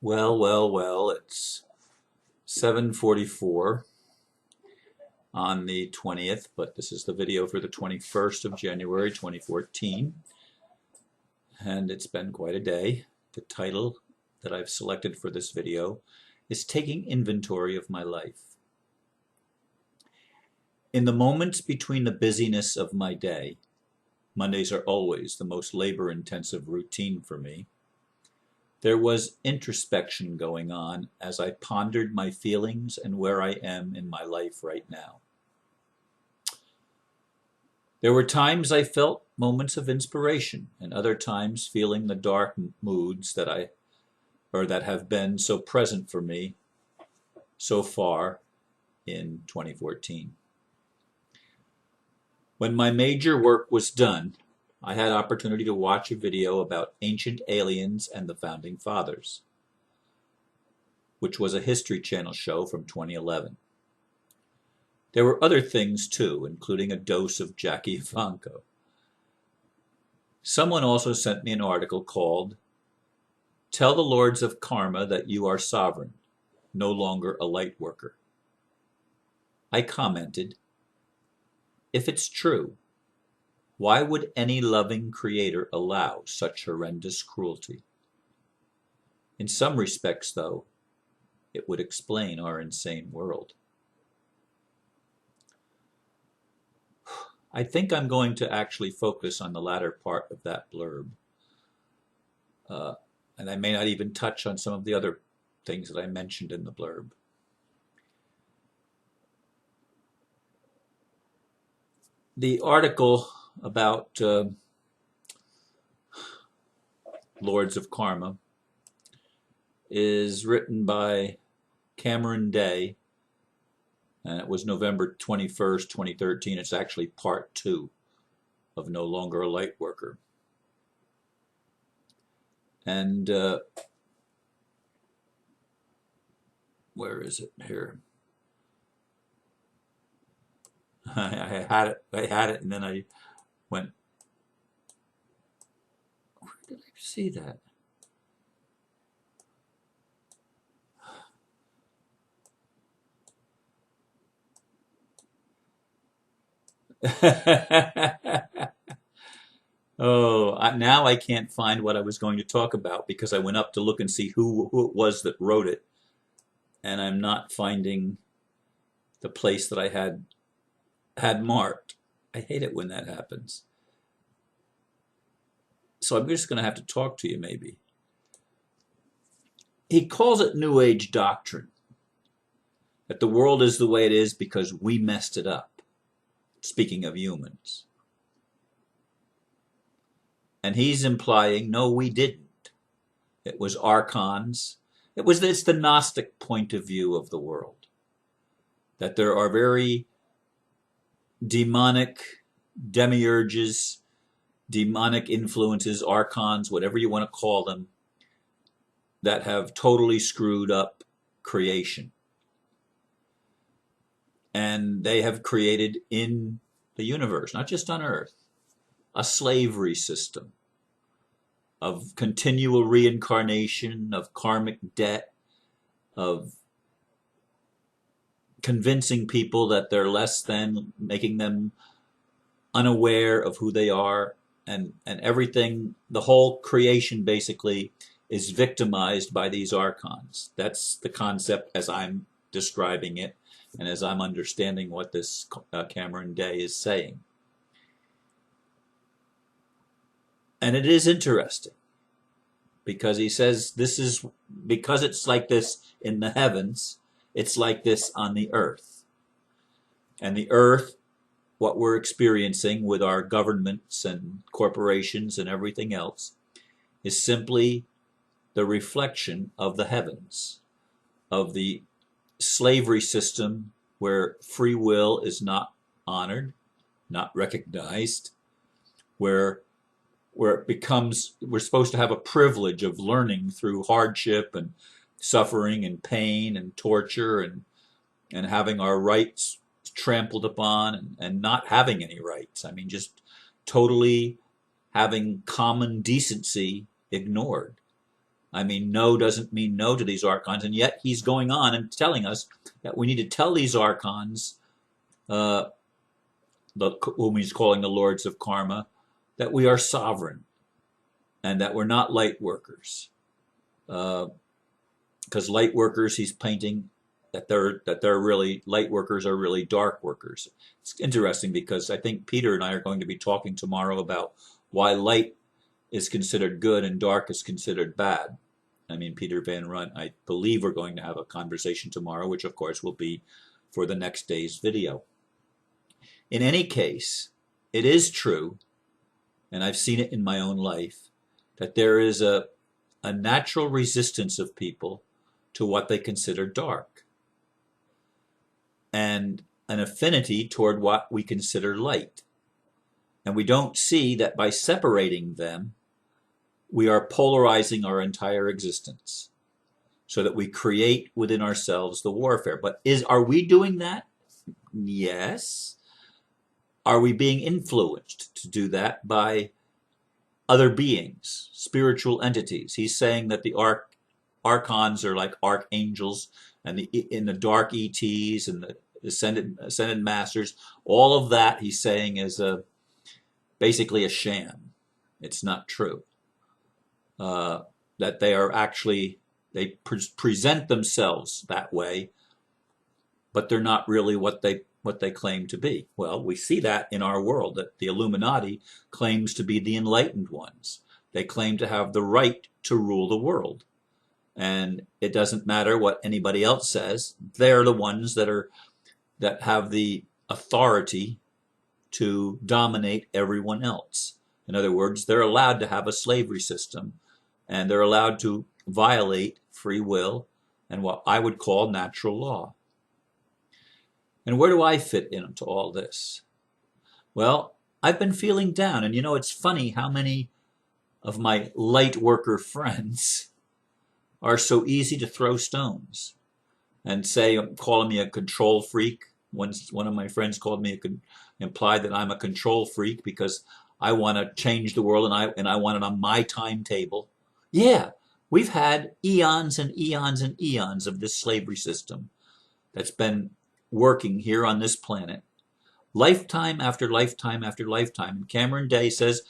Well, it's 7:44 on the 20th, but this is the video for the 21st of January 2014, and it's been quite a day. The title that I've selected for this video is Taking Inventory of My Life. In the moments between the busyness of my day, Mondays are always the most labor-intensive routine for me, there was introspection going on as I pondered my feelings and where I am in my life right now. There were times I felt moments of inspiration and other times feeling the dark moods that have been so present for me so far in 2014. When my major work was done, I had opportunity to watch a video about ancient aliens and the founding fathers, which was a History Channel show from 2011. There were other things too, including a dose of Jackie Evancho. Someone also sent me an article called "Tell the Lords of Karma that you are sovereign, no longer a light worker." I commented, if it's true, why would any loving creator allow such horrendous cruelty? In some respects, though, it would explain our insane world. I think I'm going to actually focus on the latter part of that blurb. And I may not even touch on some of the other things that I mentioned in the blurb. The article about Lords of Karma is written by Cameron Day, and it was November 21st, 2013. It's actually part 2 of No Longer a Light Worker. And where is it here? I had it, and then I went, where did I see that? Now I can't find what I was going to talk about because I went up to look and see who it was that wrote it, and I'm not finding the place that I had marked. I hate it when that happens. So I'm just going to have to talk to you maybe. He calls it New Age Doctrine, that the world is the way it is because we messed it up. Speaking of humans. And he's implying, no, we didn't. It was archons. It's the Gnostic point of view of the world. That there are very demonic demiurges, demonic influences, archons, whatever you want to call them, that have totally screwed up creation. And they have created in the universe, not just on Earth, a slavery system of continual reincarnation, of karmic debt, of convincing people that they're less than, making them unaware of who they are, and everything, the whole creation basically is victimized by these archons. That's the concept as I'm describing it, and as I'm understanding what this Cameron Day is saying. And it is interesting, because he says this is, because it's like this in the heavens, it's like this on the earth. And the earth, what we're experiencing with our governments and corporations and everything else, is simply the reflection of the heavens, of the slavery system where free will is not honored, not recognized, where it becomes, we're supposed to have a privilege of learning through hardship and suffering and pain and torture and having our rights trampled upon and not having any rights. I mean, just totally having common decency ignored. I mean, no doesn't mean no to these archons, and yet he's going on and telling us that we need to tell these archons, uh, whom he's calling the lords of karma, that we are sovereign and that we're not light workers. Because light workers, he's painting that they're really, light workers are really dark workers. It's interesting because I think Peter and I are going to be talking tomorrow about why light is considered good and dark is considered bad. I mean, Peter Van Runt, I believe we're going to have a conversation tomorrow, which of course will be for the next day's video. In any case, it is true, and I've seen it in my own life, that there is a natural resistance of people to what they consider dark, and an affinity toward what we consider light. And we don't see that by separating them, we are polarizing our entire existence so that we create within ourselves the warfare. But are we doing that? Yes. Are we being influenced to do that by other beings, spiritual entities? He's saying that the archons are like archangels, and in the dark ETs and the ascended masters, all of that he's saying is basically a sham. It's not true. That they are actually, they present themselves that way, but they're not really what they claim to be. Well, we see that in our world, that the Illuminati claims to be the enlightened ones. They claim to have the right to rule the world. And it doesn't matter what anybody else says. They're the ones that have the authority to dominate everyone else. In other words, they're allowed to have a slavery system, and they're allowed to violate free will and what I would call natural law. And where do I fit into all this? Well, I've been feeling down, and it's funny how many of my light worker friends are so easy to throw stones and say, calling me a control freak. Once one of my friends called me, implied that I'm a control freak because I want to change the world and I want it on my timetable. Yeah, we've had eons and eons and eons of this slavery system that's been working here on this planet, lifetime after lifetime after lifetime. And Cameron Day says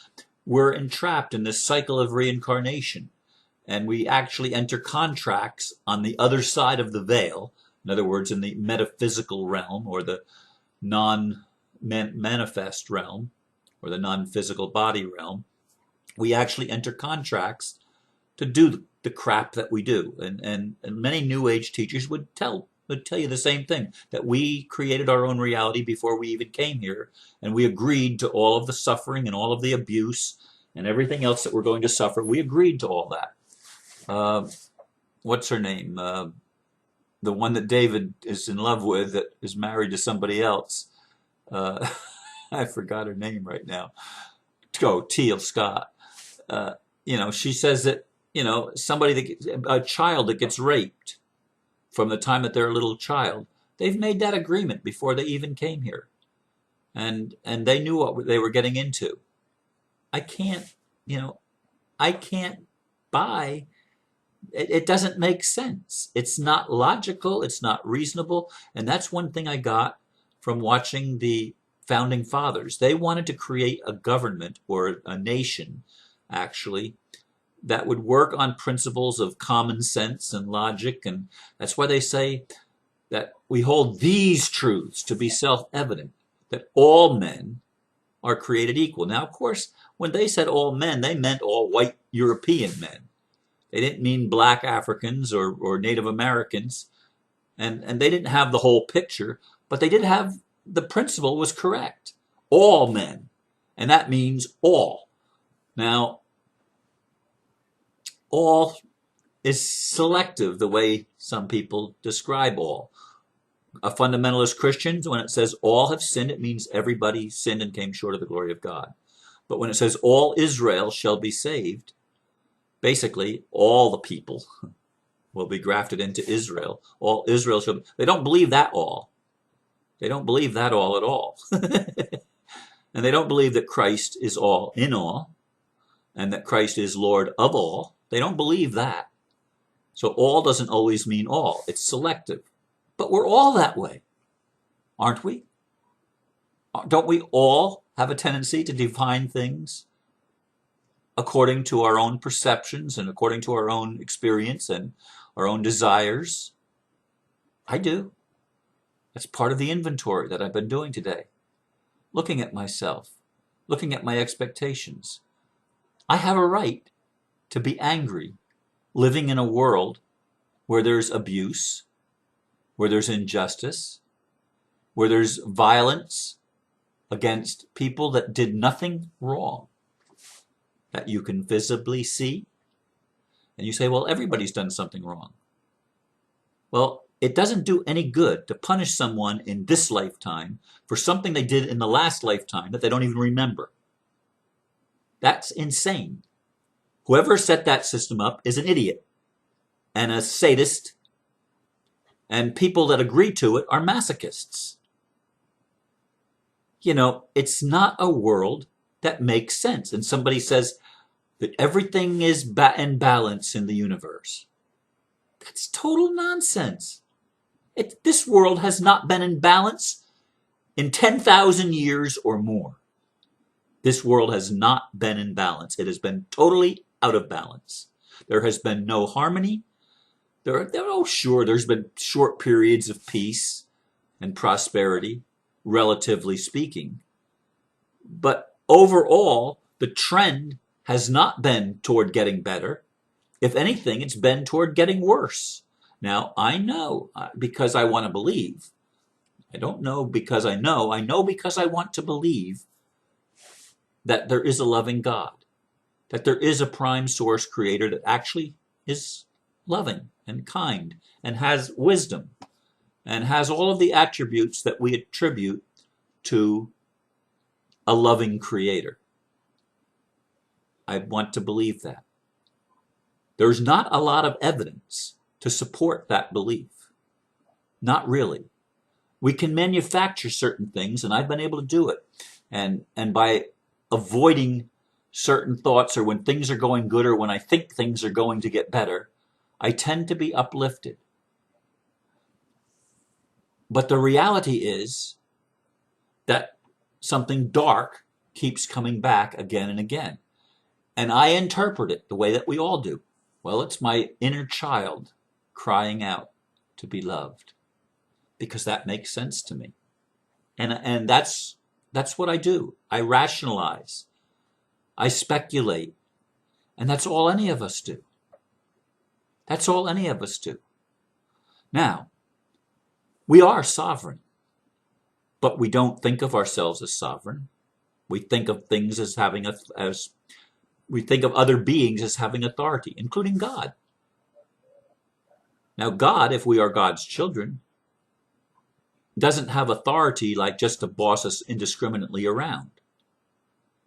we're entrapped in this cycle of reincarnation, and we actually enter contracts on the other side of the veil. In other words, in the metaphysical realm, or the non-manifest realm, or the non-physical body realm. We actually enter contracts to do the crap that we do. And many New Age teachers would tell you the same thing, that we created our own reality before we even came here, and we agreed to all of the suffering and all of the abuse and everything else that we're going to suffer. We agreed to all that. What's her name? The one that David is in love with, that is married to somebody else. I forgot her name right now. Teal Scott. She says that, a child that gets raped from the time that they're a little child, they've made that agreement before they even came here. And they knew what they were getting into. I can't buy. It doesn't make sense. It's not logical. It's not reasonable. And that's one thing I got from watching the Founding Fathers. They wanted to create a government, or a nation, actually, that would work on principles of common sense and logic. And that's why they say that we hold these truths to be self-evident, that all men are created equal. Now, of course, when they said all men, they meant all white European men. They didn't mean black Africans or Native Americans. And they didn't have the whole picture, but they did have, the principle was correct. All men. And that means all. Now, all is selective, the way some people describe all. A fundamentalist Christian, when it says all have sinned, it means everybody sinned and came short of the glory of God. But when it says all Israel shall be saved, basically all the people will be grafted into Israel. All Israel shall be. They don't believe that all. They don't believe that all at all. And they don't believe that Christ is all in all, and that Christ is Lord of all. They don't believe that. So all doesn't always mean all. It's selective. But we're all that way, aren't we? Don't we all have a tendency to define things according to our own perceptions and according to our own experience and our own desires? I do. That's part of the inventory that I've been doing today. Looking at myself, looking at my expectations. I have a right to be angry, living in a world where there's abuse, where there's injustice, where there's violence against people that did nothing wrong, that you can visibly see. And you say, well, everybody's done something wrong. Well, it doesn't do any good to punish someone in this lifetime for something they did in the last lifetime that they don't even remember. That's insane. Whoever set that system up is an idiot and a sadist, and people that agree to it are masochists. You know, it's not a world that makes sense. And somebody says that everything is in balance in the universe. That's total nonsense. This world has not been in balance in 10,000 years or more. This world has not been in balance. It has been totally out of balance. There has been no harmony. There's been short periods of peace and prosperity, relatively speaking. But overall, the trend has not been toward getting better. If anything, it's been toward getting worse. Now, I know because I want to believe. I don't know because I know because I want to believe that there is a loving God, that there is a prime source creator that actually is loving and kind and has wisdom and has all of the attributes that we attribute to a loving creator. I want to believe that. There's not a lot of evidence to support that belief. Not really. We can manufacture certain things, and I've been able to do it. And by avoiding certain thoughts, or when things are going good, or when I think things are going to get better, I tend to be uplifted. But the reality is that something dark keeps coming back again and again. And I interpret it the way that we all do. Well, it's my inner child crying out to be loved, because that makes sense to me. And that's what I do. I rationalize. I speculate. And that's all any of us do. That's all any of us do. Now, we are sovereign, but we don't think of ourselves as sovereign. We think of things as we think of other beings as having authority, including God. Now, God, if we are God's children, doesn't have authority like just to boss us indiscriminately around.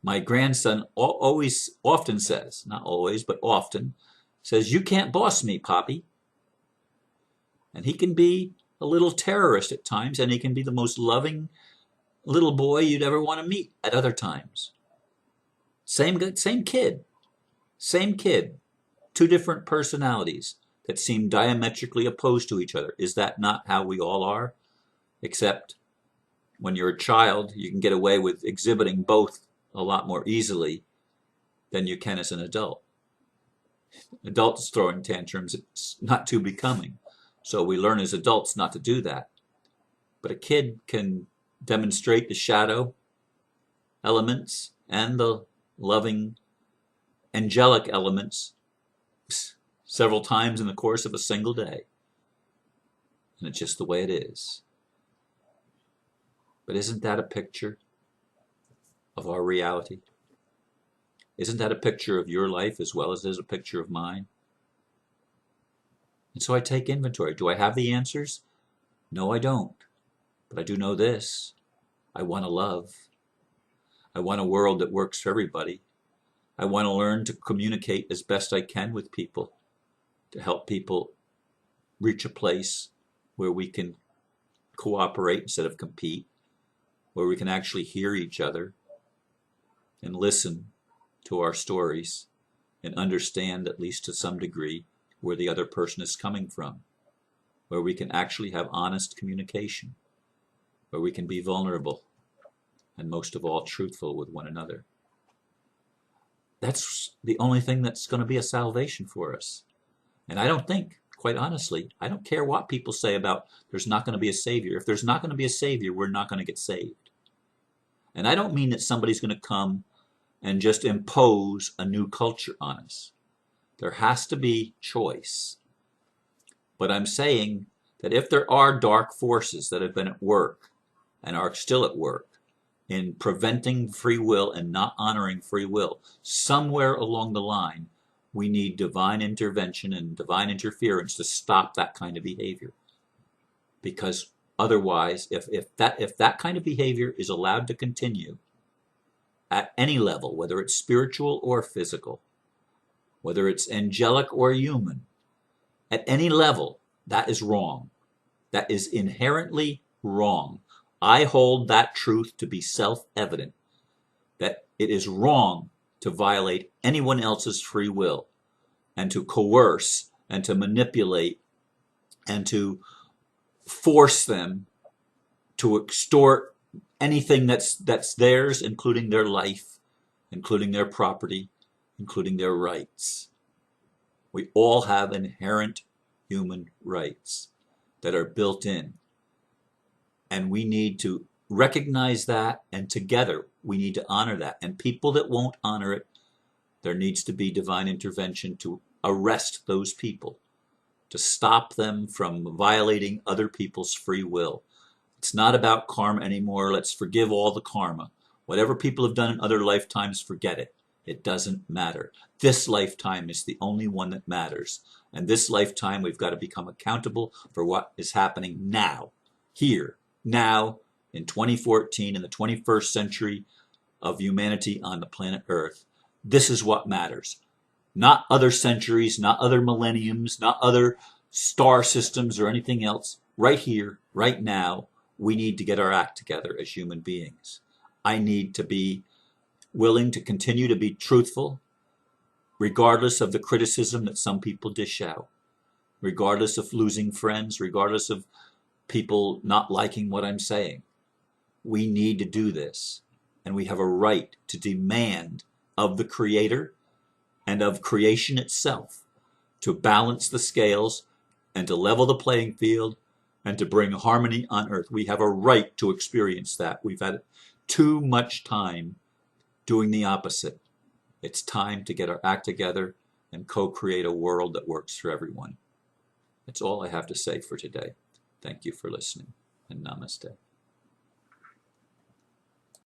My grandson often says, not always, but often, says, "You can't boss me, Poppy." And he can be a little terrorist at times, and he can be the most loving little boy you'd ever want to meet at other times. Same kid. Two different personalities that seem diametrically opposed to each other. Is that not how we all are? Except when you're a child, you can get away with exhibiting both a lot more easily than you can as an adult. Adults throwing tantrums, it's not too becoming. So we learn as adults not to do that. But a kid can demonstrate the shadow elements and the loving angelic elements several times in the course of a single day. And it's just the way it is. But isn't that a picture of our reality? Isn't that a picture of your life as well as there's a picture of mine? And so I take inventory. Do I have the answers? No, I don't. But I do know this. I want to love. I want a world that works for everybody. I want to learn to communicate as best I can with people, to help people reach a place where we can cooperate instead of compete, where we can actually hear each other and listen to our stories and understand, at least to some degree, where the other person is coming from, where we can actually have honest communication, where we can be vulnerable, and most of all, truthful with one another. That's the only thing that's going to be a salvation for us. And I don't think, quite honestly, I don't care what people say about there's not going to be a Savior. If there's not going to be a Savior, we're not going to get saved. And I don't mean that somebody's going to come and just impose a new culture on us. There has to be choice. But I'm saying that if there are dark forces that have been at work and are still at work in preventing free will and not honoring free will, somewhere along the line, we need divine intervention and divine interference to stop that kind of behavior. Because otherwise, if that kind of behavior is allowed to continue at any level, whether it's spiritual or physical, whether it's angelic or human, at any level, that is wrong. That is inherently wrong. I hold that truth to be self-evident, that it is wrong to violate anyone else's free will and to coerce and to manipulate and to force them to extort anything that's theirs, including their life, including their property, including their rights. We all have inherent human rights that are built in. And we need to recognize that, and together we need to honor that. And people that won't honor it, there needs to be divine intervention to arrest those people, to stop them from violating other people's free will. It's not about karma anymore. Let's forgive all the karma. Whatever people have done in other lifetimes, forget it. It doesn't matter. This lifetime is the only one that matters. And this lifetime, we've got to become accountable for what is happening now, here, now, in 2014, in the 21st century of humanity on the planet Earth. This is what matters. Not other centuries, not other millenniums, not other star systems or anything else. Right here, right now, we need to get our act together as human beings. I need to be willing to continue to be truthful, regardless of the criticism that some people dish out, regardless of losing friends, regardless of people not liking what I'm saying. We need to do this, and we have a right to demand of the Creator and of creation itself to balance the scales and to level the playing field and to bring harmony on earth. We have a right to experience that. We've had too much time doing the opposite. It's time to get our act together and co-create a world that works for everyone. That's all I have to say for today. Thank you for listening, and namaste.